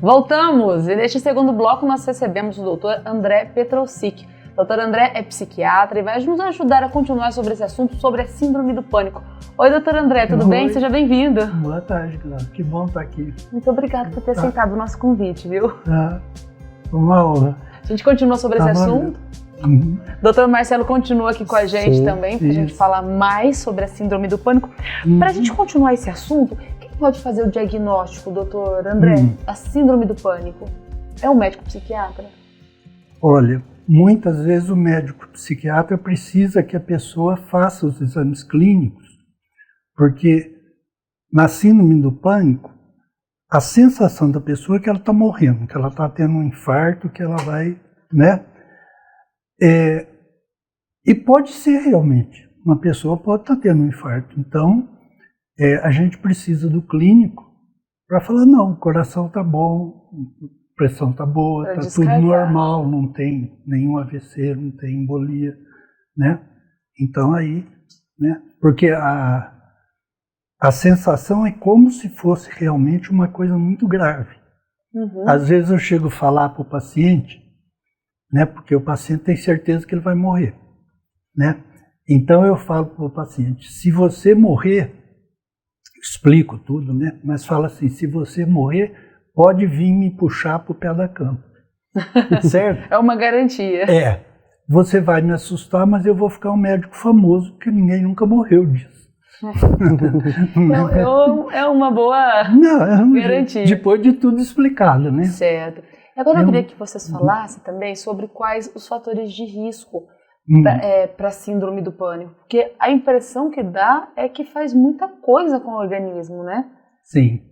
Voltamos! E neste segundo bloco nós recebemos o doutor André Petrowsik. O doutor André é psiquiatra e vai nos ajudar a continuar sobre esse assunto, sobre a síndrome do pânico. Oi, doutor André, tudo bem? Seja bem-vindo. Boa tarde, Cláudio. Que bom estar aqui. Muito obrigada por ter aceitado o nosso convite, viu? Uma honra. A gente continua sobre esse assunto. Uhum. Doutor Marcelo continua aqui com a gente também, para a gente falar mais sobre a síndrome do pânico. Para a gente continuar esse assunto, quem pode fazer o diagnóstico, doutor André, da síndrome do pânico? É um médico psiquiatra? Olha, muitas vezes o médico psiquiatra precisa que a pessoa faça os exames clínicos, porque na síndrome do pânico, a sensação da pessoa é que ela está morrendo, que ela está tendo um infarto, que ela vai, né? E pode ser realmente, uma pessoa pode estar tendo um infarto. Então, a gente precisa do clínico para falar, não, o coração está bom, a pressão está boa, está tudo normal, não tem nenhum AVC, não tem embolia, né? Então aí, né? Porque a sensação é como se fosse realmente uma coisa muito grave. Às vezes eu chego a falar para o paciente, né? Porque o paciente tem certeza que ele vai morrer, né? Então eu falo para o paciente, se você morrer, explico tudo, né? Mas falo assim, se você morrer, pode vir me puxar para o pé da cama, certo? É uma garantia. Você vai me assustar, mas eu vou ficar um médico famoso, porque ninguém nunca morreu disso. Não, é uma boa garantia. Depois de tudo explicado, né? Certo. Agora eu queria que vocês falassem também sobre quais os fatores de risco para a síndrome do pânico. Porque a impressão que dá é que faz muita coisa com o organismo, né? Sim.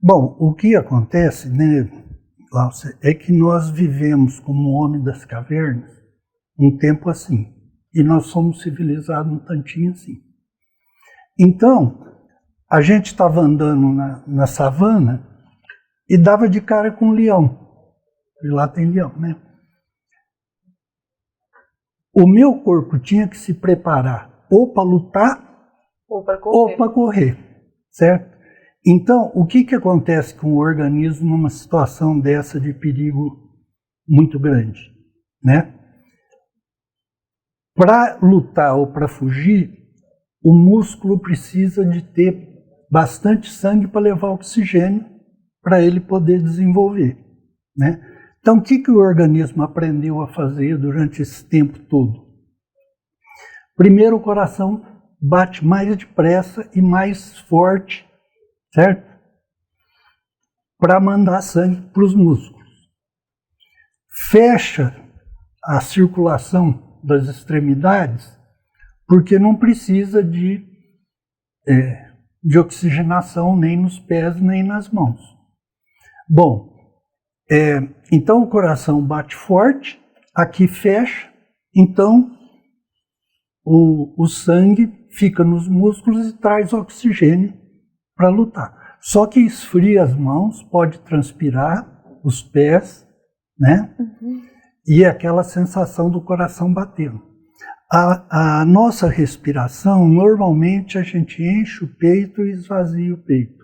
Bom, o que acontece, né, Glaucia, é que nós vivemos como homem das cavernas um tempo assim. E nós somos civilizados um tantinho assim. Então, a gente estava andando na savana e dava de cara com um leão. E lá tem leão, né? O meu corpo tinha que se preparar ou para lutar ou para correr, certo? Então, o que acontece com o organismo numa situação dessa de perigo muito grande, né? Para lutar ou para fugir, o músculo precisa de ter bastante sangue para levar oxigênio para ele poder desenvolver, né? Então, o que o organismo aprendeu a fazer durante esse tempo todo? Primeiro, o coração bate mais depressa e mais forte, certo? Para mandar sangue para os músculos. Fecha a circulação das extremidades, porque não precisa de oxigenação nem nos pés nem nas mãos. Bom, então o coração bate forte, aqui fecha, então o sangue fica nos músculos e traz oxigênio para lutar. Só que esfria as mãos, pode transpirar, os pés, né? E aquela sensação do coração batendo. A nossa respiração, normalmente a gente enche o peito e esvazia o peito.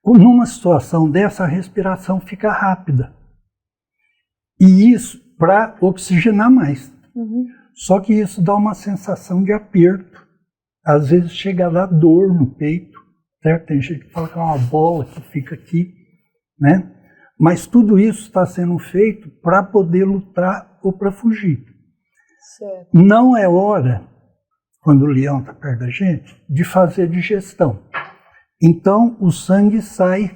Numa situação dessa, a respiração fica rápida. E isso para oxigenar mais. Só que isso dá uma sensação de aperto. Às vezes chega a dar dor no peito, certo? Tem gente que fala que é uma bola que fica aqui, né? Mas tudo isso está sendo feito para poder lutar ou para fugir. Certo. Não é hora, quando o leão está perto da gente, de fazer digestão. Então o sangue sai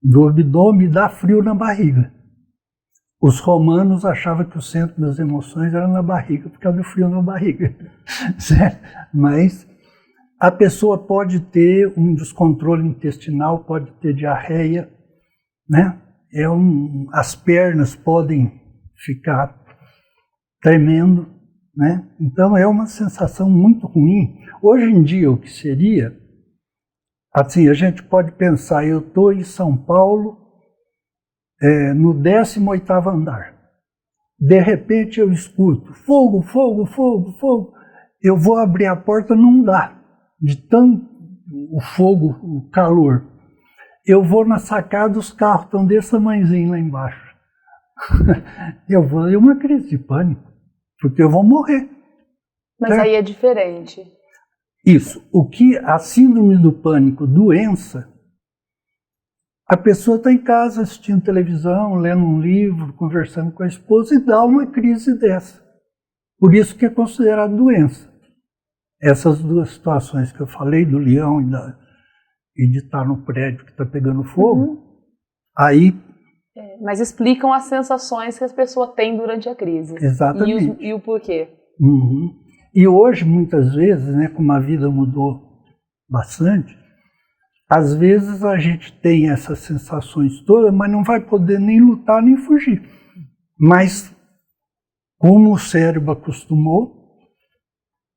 do abdômen e dá frio na barriga. Os romanos achavam que o centro das emoções era na barriga, por causa do frio na barriga. Certo? Mas a pessoa pode ter um descontrole intestinal, pode ter diarreia, né? As pernas podem ficar tremendo, né? Então é uma sensação muito ruim. Hoje em dia, o que seria, assim, a gente pode pensar, eu estou em São Paulo, no 18º andar. De repente eu escuto fogo, fogo, fogo, fogo. Eu vou abrir a porta, não dá, de tanto o fogo, o calor. Eu vou na sacada, os carros estão desse tamanhozinho lá embaixo. Eu vou ter uma crise de pânico, porque eu vou morrer. Mas aí é diferente. Isso. O que a síndrome do pânico, doença, a pessoa está em casa assistindo televisão, lendo um livro, conversando com a esposa e dá uma crise dessa. Por isso que é considerado doença. Essas duas situações que eu falei, do leão e de estar no prédio que está pegando fogo, aí... Mas explicam as sensações que as pessoas têm durante a crise. Exatamente. E o porquê. Uhum. E hoje, muitas vezes, né, como a vida mudou bastante, às vezes a gente tem essas sensações todas, mas não vai poder nem lutar nem fugir. Mas, como o cérebro acostumou,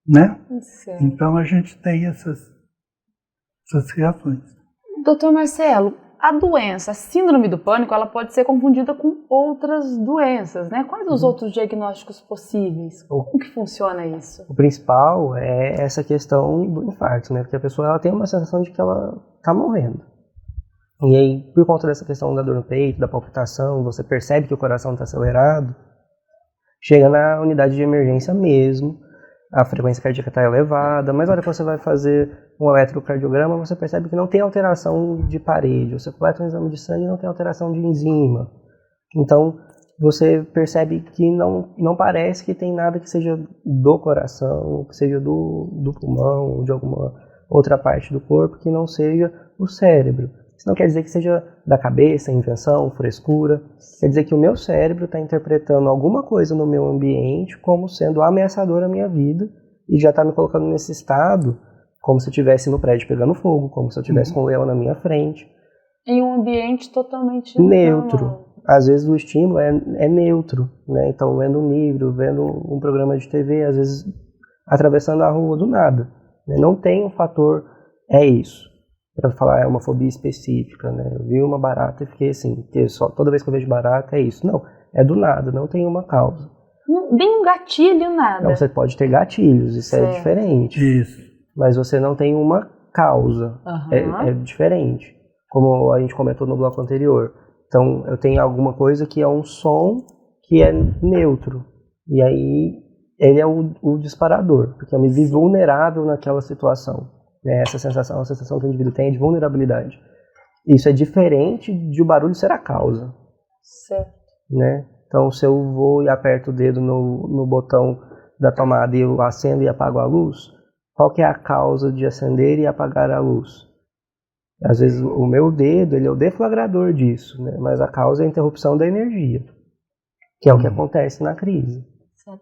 né? Então a gente tem essas reações. Doutor Marcelo, a doença, a síndrome do pânico, ela pode ser confundida com outras doenças, né? Quais os outros diagnósticos possíveis? Como que funciona isso? O principal é essa questão do infarto, né? Porque a pessoa ela tem uma sensação de que ela está morrendo. E aí, por conta dessa questão da dor no peito, da palpitação, você percebe que o coração está acelerado, chega na unidade de emergência mesmo, a frequência cardíaca está elevada, mas na hora que você vai fazer um eletrocardiograma, você percebe que não tem alteração de parede. Você coleta um exame de sangue e não tem alteração de enzima. Então, você percebe que não parece que tem nada que seja do coração, que seja do pulmão, ou de alguma outra parte do corpo, que não seja o cérebro. Isso não quer dizer que seja da cabeça, invenção, frescura. Quer dizer que o meu cérebro está interpretando alguma coisa no meu ambiente como sendo ameaçadora à minha vida e já está me colocando nesse estado como se eu estivesse no prédio pegando fogo, como se eu estivesse com o leão na minha frente. Em um ambiente totalmente neutro. Às vezes o estímulo é neutro, né? Então, lendo um livro, vendo um programa de TV, às vezes atravessando a rua do nada. Né? Não tem um fator, é isso. Para falar, é uma fobia específica, né? Eu vi uma barata e fiquei assim, porque toda vez que eu vejo barata é isso. Não, é do nada, não tem uma causa. Nem um gatilho, nada. Não, você pode ter gatilhos, isso é diferente. Isso. Mas você não tem uma causa, é diferente. Como a gente comentou no bloco anterior. Então, eu tenho alguma coisa que é um som que é neutro. E aí, ele é o disparador, porque eu me vi vulnerável naquela situação. Essa sensação, a sensação que o indivíduo tem é de vulnerabilidade. Isso é diferente de o barulho ser a causa. Certo. Né? Então, se eu vou e aperto o dedo no botão da tomada e eu acendo e apago a luz, qual que é a causa de acender e apagar a luz? Às vezes o meu dedo ele é o deflagrador disso, né? Mas a causa é a interrupção da energia, que é o que acontece na crise.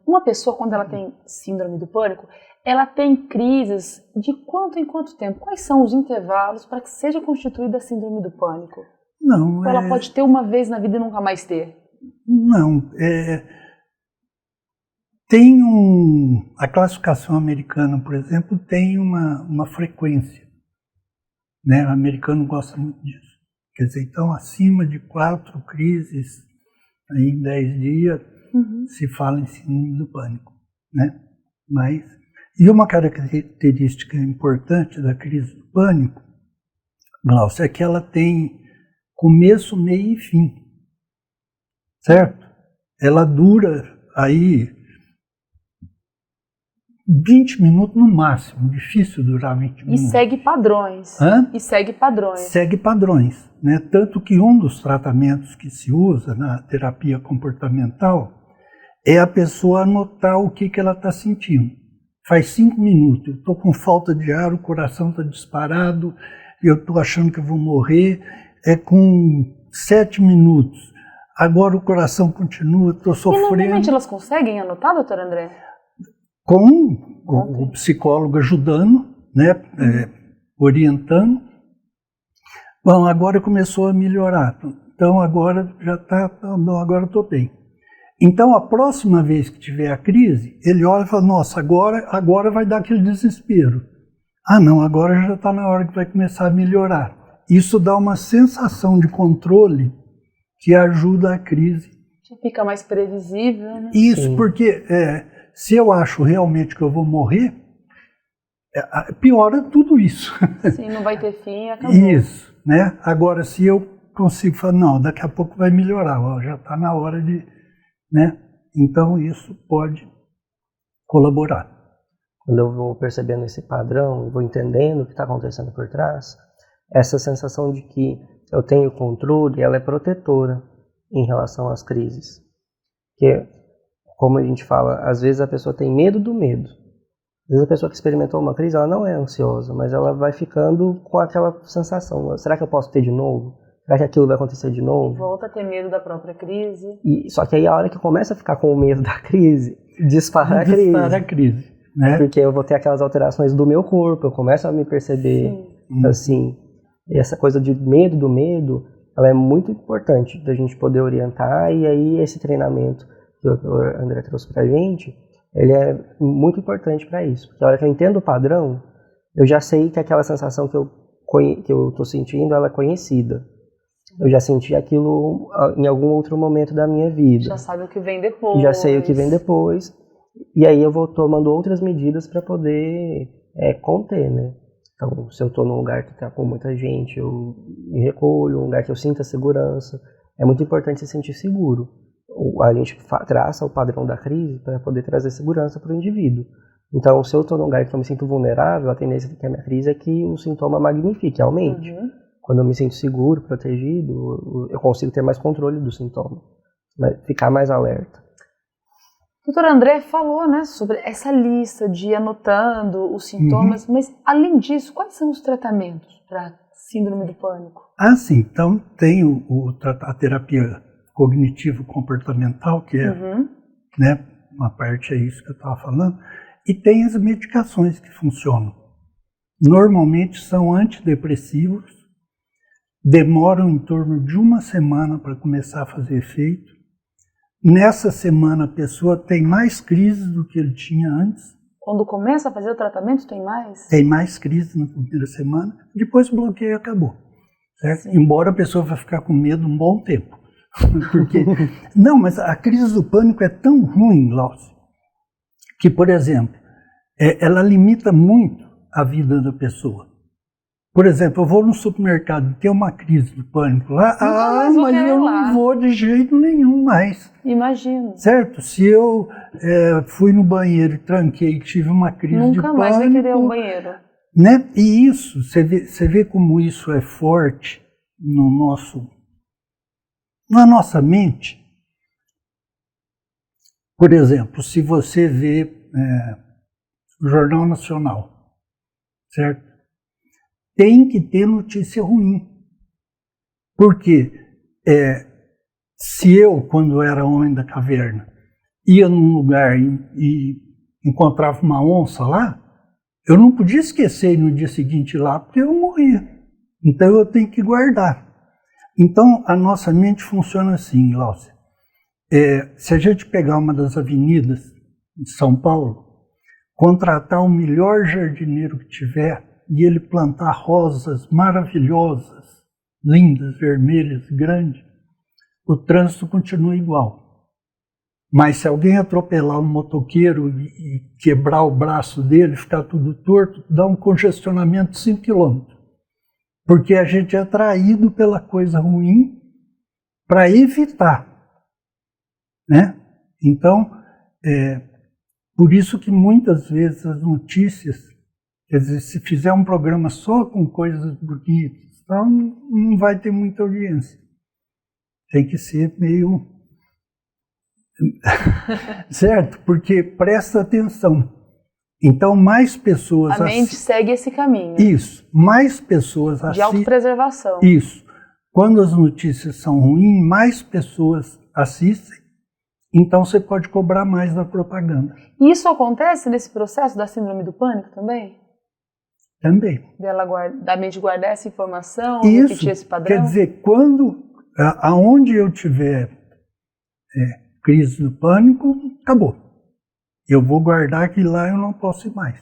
Uma pessoa, quando ela tem síndrome do pânico, ela tem crises de quanto em quanto tempo? Quais são os intervalos para que seja constituída a síndrome do pânico? Não, ela pode ter uma vez na vida e nunca mais ter? Não, tem a classificação americana, por exemplo, tem uma frequência, né? O americano gosta muito disso. Quer dizer, então, acima de 4 crises aí em 10 dias, se fala em síndrome do pânico, né? E uma característica importante da crise do pânico, Glaucio, é que ela tem começo, meio e fim, certo? Ela dura aí 20 minutos no máximo, difícil durar 20 minutos. E segue padrões. E segue padrões. Segue padrões, né? Tanto que um dos tratamentos que se usa na terapia comportamental é a pessoa anotar o que ela está sentindo. Faz 5 minutos, eu estou com falta de ar, o coração está disparado, eu estou achando que eu vou morrer, é com 7 minutos. Agora o coração continua, estou sofrendo. E normalmente elas conseguem anotar, doutor André? Com o psicólogo ajudando, né, orientando. Bom, agora começou a melhorar, então agora já está, agora estou bem. Então, a próxima vez que tiver a crise, ele olha e fala, nossa, agora vai dar aquele desespero. Ah, não, agora já está na hora que vai começar a melhorar. Isso dá uma sensação de controle que ajuda a crise. Fica mais previsível, né? Isso, Sim. Porque se eu acho realmente que eu vou morrer, piora tudo isso. Sim, não vai ter fim, acabou. Isso, né? Agora, se eu consigo falar, não, daqui a pouco vai melhorar, ó, já está na hora de, né? Então, isso pode colaborar. Quando eu vou percebendo esse padrão, vou entendendo o que está acontecendo por trás, essa sensação de que eu tenho controle, ela é protetora em relação às crises. Porque, como a gente fala, às vezes a pessoa tem medo do medo. Às vezes a pessoa que experimentou uma crise, ela não é ansiosa, mas ela vai ficando com aquela sensação, será que eu posso ter de novo? Será que aquilo vai acontecer de novo? Volta a ter medo da própria crise. Só que aí a hora que começa a ficar com o medo da crise, dispara a crise. Né? Porque eu vou ter aquelas alterações do meu corpo, eu começo a me perceber assim. E essa coisa de medo do medo, ela é muito importante da gente poder orientar, e aí esse treinamento que o Dr. André trouxe pra gente, ele é muito importante para isso. Porque a hora que eu entendo o padrão, eu já sei que aquela sensação que eu tô sentindo, ela é conhecida. Eu já senti aquilo em algum outro momento da minha vida. Já sabe o que vem depois. Já sei o que vem depois. E aí eu vou tomando outras medidas para poder conter, né? Então, se eu estou num lugar que está com muita gente, eu me recolho, um lugar que eu sinta segurança. É muito importante se sentir seguro. A gente traça o padrão da crise para poder trazer segurança para o indivíduo. Então, se eu estou num lugar que eu me sinto vulnerável, a tendência que a minha crise é que o sintoma magnifique, aumente. Quando eu me sinto seguro, protegido, eu consigo ter mais controle do sintoma, ficar mais alerta. Doutor André falou, né, sobre essa lista de ir anotando os sintomas, mas além disso, quais são os tratamentos para síndrome do pânico? Ah, sim. Então tem a terapia cognitivo-comportamental, que é né, uma parte é isso que eu estava falando, e tem as medicações que funcionam. Normalmente são antidepressivos, demoram em torno de uma semana para começar a fazer efeito. Nessa semana a pessoa tem mais crises do que ele tinha antes. Quando começa a fazer o tratamento, tem mais? Tem mais crises na primeira semana, depois o bloqueio acabou. Certo? Embora a pessoa vai ficar com medo um bom tempo. Porque, não, mas a crise do pânico é tão ruim, Glaucio, que, por exemplo, ela limita muito a vida da pessoa. Por exemplo, eu vou no supermercado e tem uma crise do pânico lá, mas eu não vou de jeito nenhum mais. Imagino. Certo? Se eu fui no banheiro e tranquei e tive uma crise de pânico... Nunca mais vai querer um banheiro. Né? E isso, você vê como isso é forte na nossa mente. Por exemplo, se você vê o Jornal Nacional, certo? Tem que ter notícia ruim. Porque se eu, quando era homem da caverna, ia num lugar e encontrava uma onça lá, eu não podia esquecer no dia seguinte ir lá, porque eu morria. Então eu tenho que guardar. Então a nossa mente funciona assim, Glaucia. Se a gente pegar uma das avenidas de São Paulo, contratar o melhor jardineiro que tiver, e ele plantar rosas maravilhosas, lindas, vermelhas, grandes, o trânsito continua igual. Mas se alguém atropelar um motoqueiro e quebrar o braço dele, ficar tudo torto, dá um congestionamento de 5 km. Porque a gente é atraído pela coisa ruim para evitar. Né? Então, por isso que muitas vezes as notícias, quer dizer, se fizer um programa só com coisas bonitas, então não vai ter muita audiência. Tem que ser meio... certo? Porque presta atenção. Então, mais pessoas... A mente segue esse caminho. Isso. Mais pessoas assistem... De autopreservação. Isso. Quando as notícias são ruins, mais pessoas assistem. Então, você pode cobrar mais da propaganda. E isso acontece nesse processo da síndrome do pânico também? Também. Da mente guardar essa informação, isso, repetir esse padrão? Quer dizer, aonde eu tiver crise do pânico, acabou. Eu vou guardar que lá eu não posso ir mais.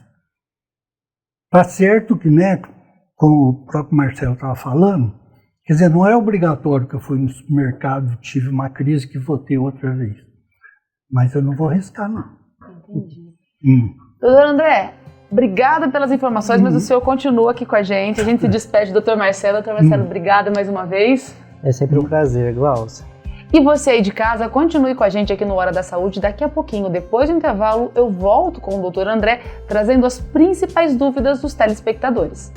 Tá certo que, né, como o próprio Marcelo estava falando, quer dizer, não é obrigatório que eu fui no supermercado, tive uma crise que vou ter outra vez. Mas eu não vou arriscar, não. Entendi. Doutor André, Obrigada pelas informações, mas o senhor continua aqui com a gente se despede do Dr. Marcelo. Dr. Marcelo, obrigada mais uma vez. É sempre um prazer, Glaucia. E você aí de casa, continue com a gente aqui no Hora da Saúde. Daqui a pouquinho, depois do intervalo, eu volto com o Dr. André, trazendo as principais dúvidas dos telespectadores.